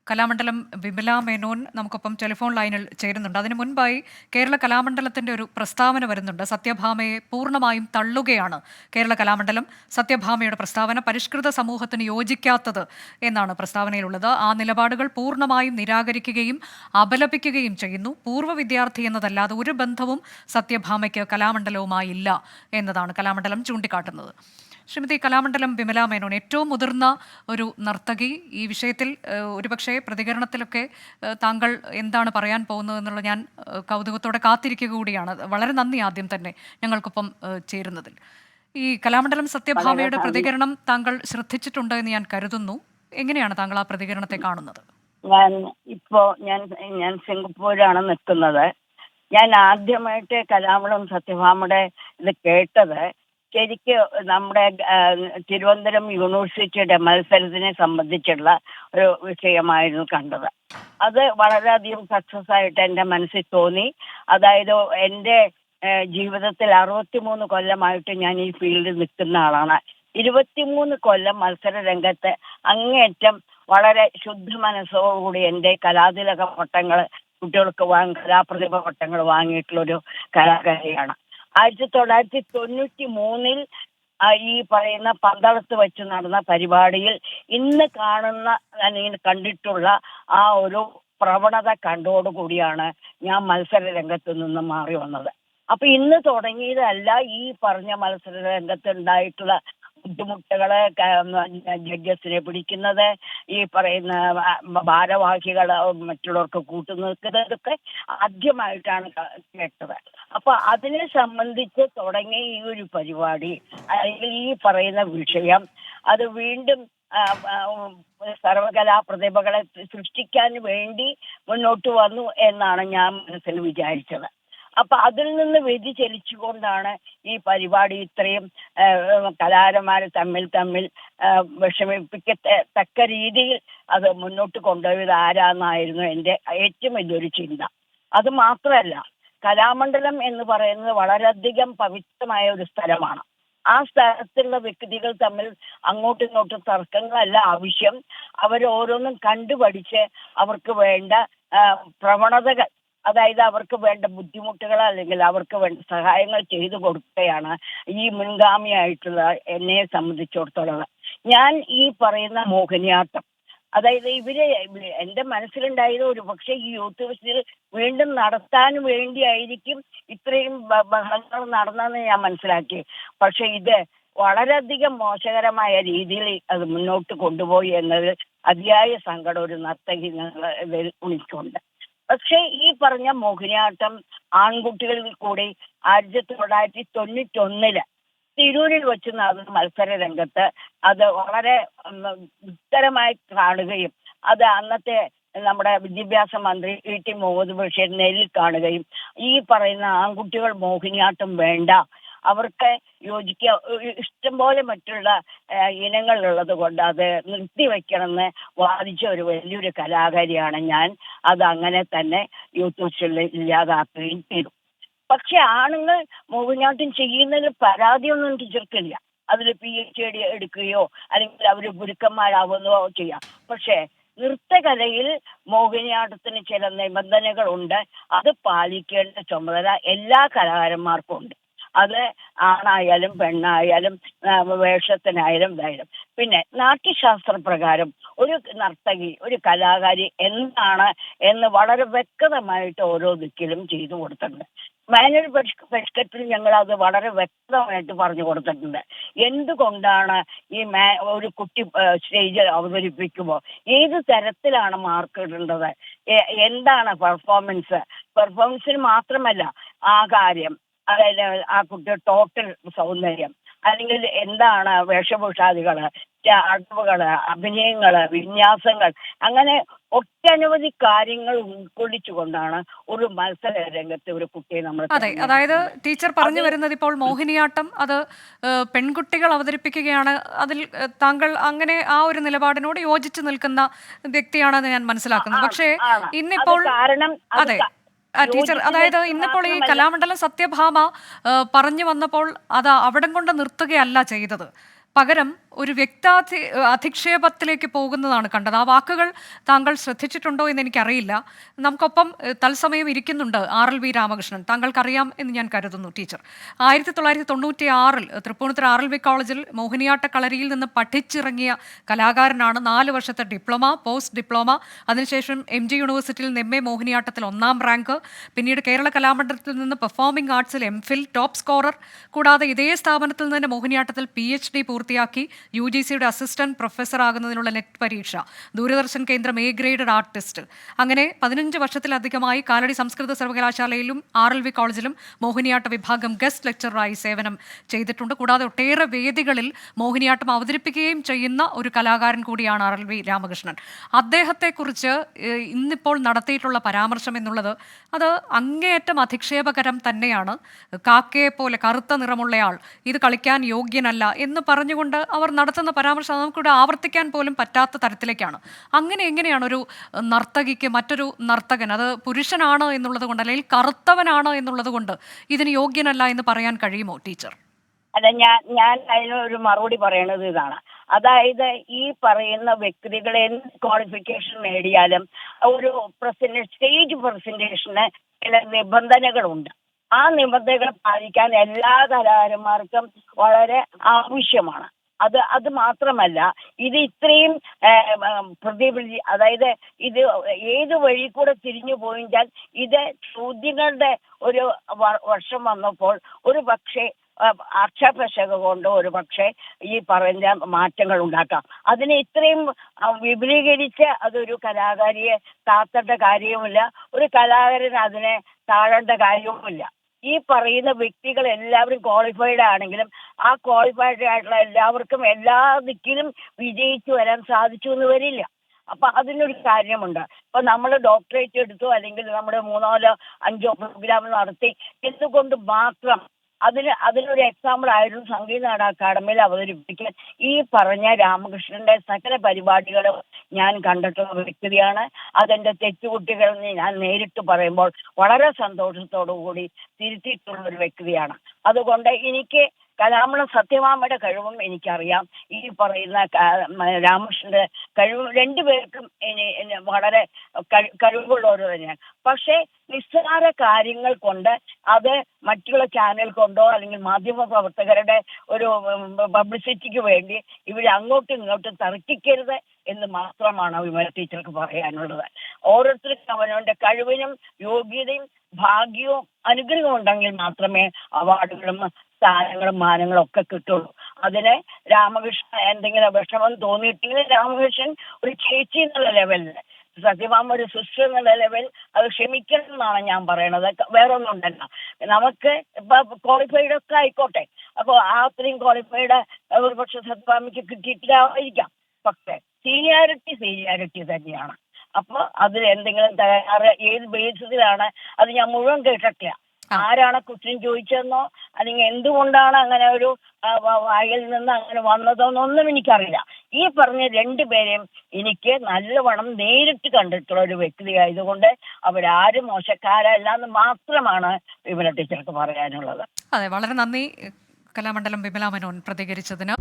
കലാമണ്ഡലം വിമല മേനോൻ നമുക്കൊപ്പം ടെലിഫോൺ ലൈനിൽ ചേരുന്നുണ്ട്. അതിനു മുൻപായി കേരള കലാമണ്ഡലത്തിന്റെ ഒരു പ്രസ്താവന വരുന്നുണ്ട്. സത്യഭാമയെ പൂർണ്ണമായും തള്ളുകയാണ് കേരള കലാമണ്ഡലം. സത്യഭാമയുടെ പ്രസ്താവന പരിഷ്കൃത സമൂഹത്തിന് യോജിക്കാത്തത് എന്നാണ് പ്രസ്താവനയിലുള്ളത്. ആ നിലപാടുകൾ പൂർണ്ണമായും നിരാകരിക്കുകയും അപലപിക്കുകയും ചെയ്യുന്നു. പൂർവ്വ വിദ്യാർത്ഥി എന്നതല്ലാതെ ഒരു ബന്ധവും സത്യഭാമയ്ക്ക് കലാമണ്ഡലവുമായി ഇല്ല എന്നതാണ് കലാമണ്ഡലം ചൂണ്ടിക്കാട്ടുന്നത്. ശ്രീമതി കലാമണ്ഡലം വിമല മേനോൻ, ഏറ്റവും മുതിർന്ന ഒരു നർത്തകി, ഈ വിഷയത്തിൽ ഒരുപക്ഷെ പ്രതികരണത്തിലൊക്കെ താങ്കൾ എന്താണ് പറയാൻ പോകുന്നത് എന്നുള്ള ഞാൻ കൗതുകത്തോടെ കാത്തിരിക്കുക കൂടിയാണ്. വളരെ നന്ദി ആദ്യം തന്നെ ഞങ്ങൾക്കൊപ്പം ചേരുന്നതിൽ. ഈ കലാമണ്ഡലം സത്യഭാമയുടെ പ്രതികരണം താങ്കൾ ശ്രദ്ധിച്ചിട്ടുണ്ട് എന്ന് ഞാൻ കരുതുന്നു. എങ്ങനെയാണ് താങ്കൾ ആ പ്രതികരണത്തെ കാണുന്നത്? ഞാൻ സിംഗപ്പൂരാണ് നിൽക്കുന്നത്. ഞാൻ ആദ്യമായിട്ട് കലാമണ്ഡലം സത്യഭാമയുടെ ഇത് കേട്ടത് ശരിക്ക് നമ്മുടെ തിരുവനന്തപുരം യൂണിവേഴ്സിറ്റിയുടെ മത്സരത്തിനെ സംബന്ധിച്ചുള്ള ഒരു വിഷയമായിരുന്നു കണ്ടത്. അത് വളരെയധികം സക്സസ് ആയിട്ട് എൻ്റെ മനസ്സിൽ തോന്നി. അതായത് എൻ്റെ ജീവിതത്തിൽ 63 കൊല്ലമായിട്ട് ഞാൻ ഈ ഫീൽഡിൽ നിൽക്കുന്ന ആളാണ്. 23 കൊല്ലം മത്സര രംഗത്ത് അങ്ങേയറ്റം വളരെ ശുദ്ധ മനസ്സോടുകൂടി എൻ്റെ കലാതിലക പട്ടങ്ങൾ കുട്ടികൾക്ക് കലാപ്രതിഭ പട്ടങ്ങൾ വാങ്ങിയിട്ടുള്ളൊരു കലാകാരിയാണ്. 1993 ഈ പറയുന്ന പന്തളത്ത് വെച്ച് നടന്ന പരിപാടിയിൽ ഇന്ന് കാണുന്ന കണ്ടിട്ടുള്ള ആ ഒരു പ്രവണത കണ്ടോടുകൂടിയാണ് ഞാൻ മത്സര രംഗത്ത് നിന്ന് മാറി വന്നത്. അപ്പൊ ഇന്ന് തുടങ്ങിയതല്ല ഈ പറഞ്ഞ മത്സര രംഗത്ത് ഉണ്ടായിട്ടുള്ള ബുദ്ധിമുട്ടുകള്, ജഡ്ജസിനെ പിടിക്കുന്നത്, ഈ പറയുന്ന ഭാരവാഹികള് മറ്റുള്ളവർക്ക് കൂട്ടുനിൽക്കുന്നത്, ഇതൊക്കെ ആദ്യമായിട്ടാണ് കേട്ടത്. അപ്പൊ അതിനെ സംബന്ധിച്ച് തുടങ്ങിയ ഈ ഒരു പരിപാടി അല്ലെങ്കിൽ ഈ പറയുന്ന വിഷയം അത് വീണ്ടും സർവകലാ പ്രതിഭകളെ സൃഷ്ടിക്കാൻ വേണ്ടി മുന്നോട്ട് വന്നു എന്നാണ് ഞാൻ മനസ്സിൽ വിചാരിച്ചത്. അപ്പൊ അതിൽ നിന്ന് വ്യതിചലിച്ചുകൊണ്ടാണ് ഈ പരിപാടി ഇത്രയും കലാകാരന്മാർ തമ്മിൽ വിഷമിപ്പിക്കത്തക്ക രീതിയിൽ അത് മുന്നോട്ട് കൊണ്ടുപോയത് ആരാന്നായിരുന്നു എൻ്റെ ഏറ്റവും വലിയൊരു ചിന്ത. അത് മാത്രമല്ല, കലാമണ്ഡലം എന്ന് പറയുന്നത് വളരെയധികം പവിത്രമായ ഒരു സ്ഥലമാണ്. ആ സ്ഥലത്തുള്ള വ്യക്തികൾ തമ്മിൽ അങ്ങോട്ടും ഇങ്ങോട്ടും തർക്കങ്ങളല്ല ആവശ്യം. അവരോരോന്നും കണ്ടുപഠിച്ച് അവർക്ക് വേണ്ട പ്രവണതകൾ, അതായത് അവർക്ക് വേണ്ട ബുദ്ധിമുട്ടുകൾ അല്ലെങ്കിൽ അവർക്ക് വേണ്ട സഹായങ്ങൾ ചെയ്തു കൊടുക്കുകയാണ് ഈ മുൻഗാമിയായിട്ടുള്ള എന്നെ സംബന്ധിച്ചിടത്തോളം. ഞാൻ ഈ പറയുന്ന മോഹിനിയാട്ടം, അതായത് എൻ്റെ മനസ്സിലുണ്ടായത് ഒരു പക്ഷേ ഈ യൂത്ത് ഫെസ്റ്റിൽ വീണ്ടും നടത്താൻ വേണ്ടിയായിരിക്കും ഇത്രയും ബഹളങ്ങൾ നടന്നതെന്ന് ഞാൻ മനസ്സിലാക്കി. പക്ഷെ ഇത് വളരെയധികം മോശകരമായ രീതിയിൽ അത് മുന്നോട്ട് കൊണ്ടുപോയി എന്നത് അതിയായ സങ്കടം ഒരു നർത്തകി ഉണിച്ചുണ്ട്. പക്ഷേ ഈ പറഞ്ഞ മോഹിനിയാട്ടം ആൺകുട്ടികളിൽ കൂടി 1991 തിരൂരിൽ വെച്ച് നടന്ന മത്സര രംഗത്ത് അത് വളരെ ഉത്തരമായി കാണുകയും അത് അന്നത്തെ നമ്മുടെ വിദ്യാഭ്യാസ മന്ത്രി ഇ ടി മുഹമ്മദ് ബഷീർ നേരിൽ കാണുകയും ഈ പറയുന്ന ആൺകുട്ടികൾ മോഹിനിയാട്ടം വേണ്ട, അവർക്ക് ഇഷ്ടംപോലെ മറ്റുള്ള ഇനങ്ങളുള്ളത് കൊണ്ട് അത് നിർത്തിവെക്കണമെന്ന് വാദിച്ച ഒരു വലിയൊരു കലാകാരിയാണ് ഞാൻ. അത് അങ്ങനെ തന്നെ യൂത്ത് ഫെസ്റ്റിവലിൽ ഇല്ലാതാക്കുകയും ചെയ്തു. പക്ഷെ ആണുങ്ങൾ മോഹിനിയാട്ടം ചെയ്യുന്നതിൽ പരാതിയൊന്നും ടീച്ചർക്കില്ല. അതിൽ PhD എടുക്കുകയോ അല്ലെങ്കിൽ അവർ ഗുരുക്കന്മാരാവുകയോ ചെയ്യാം. പക്ഷെ നൃത്തകലയിൽ മോഹിനിയാട്ടത്തിന് ചില നിബന്ധനകളുണ്ട്. അത് പാലിക്കേണ്ട ചുമതല എല്ലാ കലാകാരന്മാർക്കും ഉണ്ട്. അത് ആണായാലും പെണ്ണായാലും വേഷത്തിനായാലും ഇതായാലും. പിന്നെ നാട്യശാസ്ത്ര പ്രകാരം ഒരു നർത്തകി, ഒരു കലാകാരി എന്താണ് എന്ന് വളരെ വ്യക്തമായിട്ട് ഓരോ ദിക്കിലും ചെയ്തു കൊടുത്തിട്ടുണ്ട്. മാനുവൽ പരിഷ്കത്തിൽ ഞങ്ങൾ അത് വളരെ വ്യക്തമായിട്ട് പറഞ്ഞു കൊടുത്തിട്ടുണ്ട്. എന്തുകൊണ്ടാണ് ഈ ഒരു കുട്ടി സ്റ്റേജിൽ അവതരിപ്പിക്കുമ്പോൾ ഏത് തരത്തിലാണ് മാർക്ക് ഇടേണ്ടത്, എന്താണ് പെർഫോമൻസിന് മാത്രമല്ല ആ കാര്യം, അതായത് ആ കുട്ടിയുടെ ടോട്ടൽ സൗന്ദര്യം, അല്ലെങ്കിൽ എന്താണ് വേഷഭൂഷാദികള്, അടവുകള്, അഭിനയങ്ങള്, വിന്യാസങ്ങൾ, അങ്ങനെ ഒട്ടനവധി കാര്യങ്ങൾ ഉൾക്കൊള്ളിച്ചുകൊണ്ടാണ് ഒരു മത്സര രംഗത്ത് ഒരു കുട്ടിയെ നമ്മൾ. അതെ, അതായത് ടീച്ചർ പറഞ്ഞു വരുന്നത് ഇപ്പോൾ മോഹിനിയാട്ടം അത് പെൺകുട്ടികൾ അവതരിപ്പിക്കുകയാണ്, അതിൽ താങ്കൾ അങ്ങനെ ആ ഒരു നിലപാടിനോട് യോജിച്ചു നിൽക്കുന്ന വ്യക്തിയാണെന്ന് ഞാൻ മനസ്സിലാക്കുന്നത്. പക്ഷേ ഇന്നിപ്പോൾ അതെ ടീച്ചർ, അതായത് ഇന്നിപ്പോൾ ഈ കലാമണ്ഡലം സത്യഭാമ പറഞ്ഞു വന്നപ്പോൾ അത് അവിടം കൊണ്ട് നിർത്തുകയല്ല ചെയ്തത്. പകരം ഒരു അധിക്ഷേപത്തിലേക്ക് പോകുന്നതാണ് കണ്ടത്. ആ വാക്കുകൾ താങ്കൾ ശ്രദ്ധിച്ചിട്ടുണ്ടോ എന്ന് എനിക്കറിയില്ല. നമുക്കൊപ്പം തത്സമയം ഇരിക്കുന്നുണ്ട് RLV രാമകൃഷ്ണൻ. താങ്കൾക്കറിയാം എന്ന് ഞാൻ കരുതുന്നു ടീച്ചർ. 1996 തൃപ്പൂണിത്തുറ RLV കോളേജിൽ മോഹിനിയാട്ട കളരിയിൽ നിന്ന് പഠിച്ചിറങ്ങിയ കലാകാരനാണ്. 4 വർഷത്തെ ഡിപ്ലോമ, പോസ്റ്റ് ഡിപ്ലോമ, അതിനുശേഷം MG യൂണിവേഴ്സിറ്റിയിൽ നിന്ന് MA മോഹിനിയാട്ടത്തിൽ 1ാം റാങ്ക്, പിന്നീട് കേരള കലാമണ്ഡലത്തിൽ നിന്ന് പെർഫോമിംഗ് ആർട്സിൽ MPhil ടോപ്പ് സ്കോറർ, കൂടാതെ ഇതേ സ്ഥാപനത്തിൽ നിന്ന് മോഹിനിയാട്ടത്തിൽ PhD പൂർത്തിയാക്കി UGCയുടെ അസിസ്റ്റന്റ് പ്രൊഫസർ ആകുന്നതിനുള്ള നെറ്റ് പരീക്ഷ, ദൂരദർശൻ കേന്ദ്രം A ഗ്രേഡഡ് ആർട്ടിസ്റ്റ്. അങ്ങനെ 15 വർഷത്തിലധികമായി കാലടി സംസ്കൃത സർവകലാശാലയിലും RLV കോളേജിലും മോഹിനിയാട്ട വിഭാഗം ഗസ്റ്റ് ലെക്ചററായി സേവനം ചെയ്തിട്ടുണ്ട്. കൂടാതെ ഒട്ടേറെ വേദികളിൽ മോഹിനിയാട്ടം അവതരിപ്പിക്കുകയും ചെയ്യുന്ന ഒരു കലാകാരൻ കൂടിയാണ് RLV രാമകൃഷ്ണൻ. അദ്ദേഹത്തെക്കുറിച്ച് ഇന്നിപ്പോൾ നടത്തിയിട്ടുള്ള പരാമർശം എന്നുള്ളത് അത് അങ്ങേയറ്റം അധിക്ഷേപകരം തന്നെയാണ്. കാക്കയെ പോലെ കറുത്ത നിറമുള്ളയാൾ, ഇത് കളിക്കാൻ യോഗ്യനല്ല എന്ന് പറഞ്ഞുകൊണ്ട് അവർ നടത്തുന്ന പരാമർശം നമുക്കിവിടെ ആവർത്തിക്കാൻ പോലും പറ്റാത്ത തരത്തിലേക്കാണ്. അങ്ങനെ എങ്ങനെയാണ് ഒരു നർത്തകിക്ക് മറ്റൊരു നർത്തകൻ, അത് പുരുഷനാണ് എന്നുള്ളത് കൊണ്ട് അല്ലെങ്കിൽ കറുത്തവനാണ് എന്നുള്ളത് കൊണ്ട് ഇതിന് യോഗ്യനല്ല എന്ന് പറയാൻ കഴിയുമോ ടീച്ചർ? അല്ല, ഞാൻ അതിനൊരു മറുപടി പറയണത് ഇതാണ്. അതായത് ഈ പറയുന്ന വ്യക്തികൾ എന്ത് ക്വാളിഫിക്കേഷൻ നേടിയാലും ഒരു സ്റ്റേജ് പ്രസന്റേഷന് ചില നിബന്ധനകളുണ്ട്. ആ നിബന്ധനകൾ പാലിക്കാൻ എല്ലാ കലാകാരന്മാർക്കും വളരെ ആവശ്യമാണ്. അത് മാത്രമല്ല, ഇത് ഇത്രയും അതായത് ഇത് ഏത് വഴി കൂടെ തിരിഞ്ഞു പോയിച്ചാൽ ഇത് ചോദ്യങ്ങളുടെ ഒരു വർഷം വന്നപ്പോൾ ഒരു പക്ഷേ അക്ഷരപശക കൊണ്ട് ഒരു പക്ഷേ ഈ പറഞ്ഞ മാറ്റങ്ങൾ ഉണ്ടാക്കാം. അതിനെ ഇത്രയും വിപുലീകരിച്ച് അതൊരു കലാകാരിയെ താത്തേണ്ട കാര്യവുമില്ല, ഒരു കലാകാരൻ അതിനെ താഴേണ്ട കാര്യവുമില്ല. ഈ പറയുന്ന വ്യക്തികൾ എല്ലാവരും ക്വാളിഫൈഡ് ആണെങ്കിലും ആ ക്വാളിഫൈഡ് ആയിട്ടുള്ള എല്ലാവർക്കും എല്ലാ ദിക്കിലും വിജയിച്ചു വരാൻ സാധിച്ചു എന്ന് വരില്ല. അപ്പൊ അതിനൊരു കാര്യമുണ്ട്. ഇപ്പൊ നമ്മൾ ഡോക്ടറേറ്റ് എടുത്തു അല്ലെങ്കിൽ നമ്മുടെ 3 5 പ്രോഗ്രാം നടത്തി എന്തുകൊണ്ട് മാത്രം അതിനൊരു എക്സാമ്പിൾ ആയിരുന്നു സംഗീത നാടക അക്കാദമിയിൽ അവതരിപ്പിക്കാൻ ഈ പറഞ്ഞ രാമകൃഷ്ണന്റെ സകല പരിപാടികളും ഞാൻ കണ്ടിട്ടുള്ള വ്യക്തിയാണ്. അതെന്റെ തെറ്റുകുട്ടികൾ ഞാൻ നേരിട്ട് പറയുമ്പോൾ വളരെ സന്തോഷത്തോടു കൂടി തിരുത്തിയിട്ടുള്ള ഒരു വ്യക്തിയാണ്. അതുകൊണ്ട് എനിക്ക് കലാമണ സത്യഭാമയുടെ കഴിവും എനിക്കറിയാം, ഈ പറയുന്ന രാമകൃഷ്ണന്റെ കഴിവും രണ്ടുപേർക്കും വളരെ കഴിവുള്ളവർ തന്നെയാണ്. പക്ഷേ നിസ്സാര കാര്യങ്ങൾ കൊണ്ട് അത് മറ്റുള്ള ചാനൽ കൊണ്ടോ അല്ലെങ്കിൽ മാധ്യമ പ്രവർത്തകരുടെ ഒരു പബ്ലിസിറ്റിക്ക് വേണ്ടി ഇവർ അങ്ങോട്ടും ഇങ്ങോട്ടും തർക്കിക്കരുത് എന്ന് മാത്രമാണ് വിമല ടീച്ചർക്ക് പറയാനുള്ളത്. ഓരോരുത്തർക്കും അവനവന്റെ കഴിവിനും യോഗ്യതയും ഭാഗ്യവും അനുഗ്രഹവും ഉണ്ടെങ്കിൽ മാത്രമേ അവാർഡുകളും സ്ഥാനങ്ങളും മാനങ്ങളും ഒക്കെ കിട്ടുള്ളൂ. അതിന് രാമകൃഷ്ണൻ എന്തെങ്കിലും വിഷമം തോന്നിയിട്ടെങ്കിൽ രാമകൃഷ്ണൻ ഒരു ചേച്ചി എന്നുള്ള ലെവലിൽ, സത്യഭാമ ഒരു സിസ്റ്റർ എന്നുള്ള ലെവൽ അത് ക്ഷമിക്കണം എന്നാണ് ഞാൻ പറയണത്. വേറെ ഒന്നും ഉണ്ടല്ല, നമുക്ക് ഇപ്പൊ ക്വാളിഫൈഡ് ഒക്കെ ആയിക്കോട്ടെ, അപ്പോൾ അത്രയും ക്വാളിഫൈഡ് ഒരു പക്ഷെ സത്യഭാമയ്ക്ക് കിട്ടിയിട്ടില്ലായിരിക്കാം. പക്ഷെ സീനിയാരിറ്റി തന്നെയാണ്. അപ്പൊ അതിൽ എന്തെങ്കിലും തയ്യാറ് ഏത് ബേസിലാണ് അത് ഞാൻ മുഴുവൻ കേട്ടിട്ടില്ല. ആരാണ് ക്വസ്റ്റ്യൻ ചോദിച്ചതെന്നോ അല്ലെങ്കിൽ എന്തുകൊണ്ടാണ് അങ്ങനെ ഒരു വായിൽ നിന്ന് അങ്ങനെ വന്നതെന്നൊന്നും എനിക്കറിയില്ല. ഈ പറഞ്ഞ രണ്ടുപേരെയും എനിക്ക് നല്ലവണ്ണം നേരിട്ട് കണ്ടിട്ടുള്ള ഒരു വ്യക്തി ആയതുകൊണ്ട് അവരാരും മോശക്കാരല്ല എന്ന് മാത്രമാണ് വിമല ടീച്ചർക്ക് പറയാനുള്ളത്. അതെ, വളരെ നന്ദി കലാമണ്ഡലം വിമല മേനോൻ പ്രതികരിച്ചതിന്.